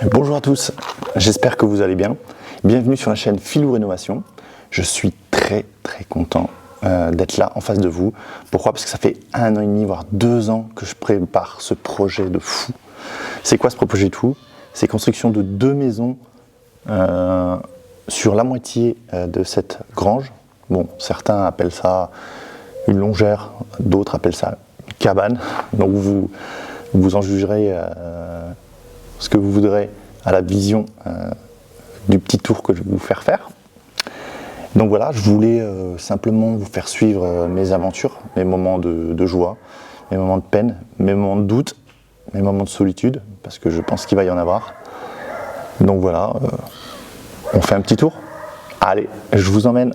Bonjour à tous, j'espère que vous allez bien. Bienvenue sur la chaîne Filou Rénovation. Je suis très content d'être là en face de vous. Pourquoi? Parce que ça fait 1 an et demi, voire 2 ans que je prépare ce projet de fou. C'est quoi ce projet de fou? C'est construction de 2 maisons sur la moitié de cette grange. Bon, certains appellent ça une longère, d'autres appellent ça une cabane. Donc vous en jugerez ce que vous voudrez à la vision du petit tour que je vais vous faire. Donc voilà, je voulais simplement vous faire suivre mes aventures, mes moments de joie, mes moments de peine, mes moments de doute, mes moments de solitude, parce que je pense qu'il va y en avoir. Donc voilà, on fait un petit tour. Allez, je vous emmène.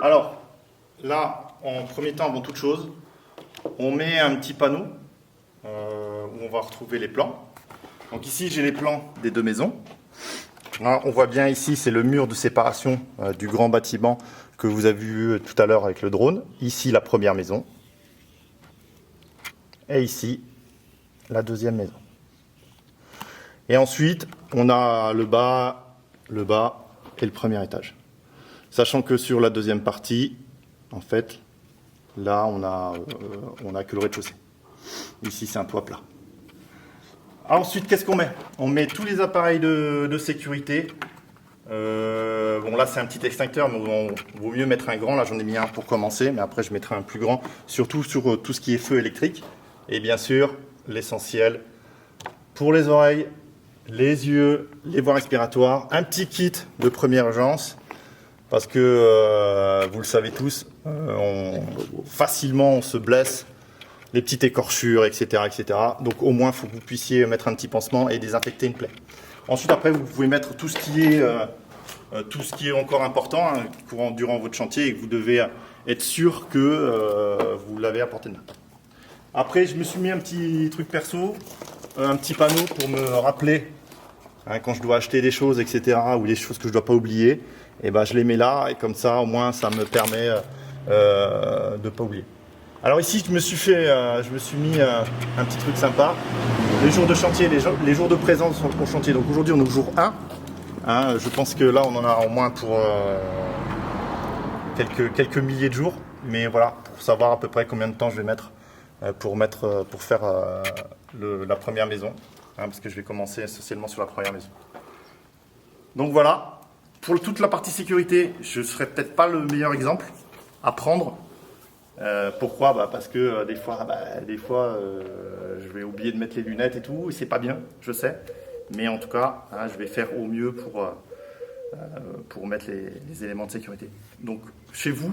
Alors, là, en premier temps, avant toute chose, on met un petit panneau où on va retrouver les plans. Donc ici, j'ai les plans des 2 maisons. Là, on voit bien ici, c'est le mur de séparation du grand bâtiment que vous avez vu tout à l'heure avec le drone. Ici, la première maison. Et ici, la deuxième maison. Et ensuite, on a le bas et le premier étage. Sachant que sur la deuxième partie, en fait, là, on a que le rez-de-chaussée. Ici, c'est un toit plat. Ensuite, qu'est-ce qu'on met? On met tous les appareils de sécurité. Bon, là, c'est un petit extincteur, mais vaut mieux mettre un grand. Là, j'en ai mis un pour commencer, mais après, je mettrai un plus grand, surtout sur tout ce qui est feu électrique. Et bien sûr, l'essentiel, pour les oreilles, les yeux, les voies respiratoires, un petit kit de première urgence, parce que vous le savez tous, facilement on se blesse, les petites écorchures, etc., etc. Donc au moins, il faut que vous puissiez mettre un petit pansement et désinfecter une plaie. Ensuite, après, vous pouvez mettre tout ce qui est encore important durant votre chantier et que vous devez être sûr que vous l'avez à portée de main. Après, je me suis mis un petit truc perso, un petit panneau pour me rappeler quand je dois acheter des choses, etc., ou des choses que je ne dois pas oublier. Et ben, je les mets là et comme ça, au moins, ça me permet de ne pas oublier. Alors ici, je me suis mis un petit truc sympa. Les jours de chantier, les jours de présence au chantier. Donc aujourd'hui, on est au jour 1. Je pense que là, on en a au moins pour quelques milliers de jours. Mais voilà, pour savoir à peu près combien de temps je vais mettre pour faire la première maison. Parce que je vais commencer essentiellement sur la première maison. Donc voilà, pour toute la partie sécurité, je ne serai peut-être pas le meilleur exemple à prendre. Pourquoi ? Parce que des fois, je vais oublier de mettre les lunettes et tout, et c'est pas bien, je sais. Mais en tout cas, je vais faire au mieux pour mettre les éléments de sécurité. Donc, chez vous,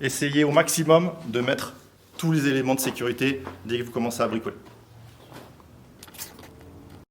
essayez au maximum de mettre tous les éléments de sécurité dès que vous commencez à bricoler.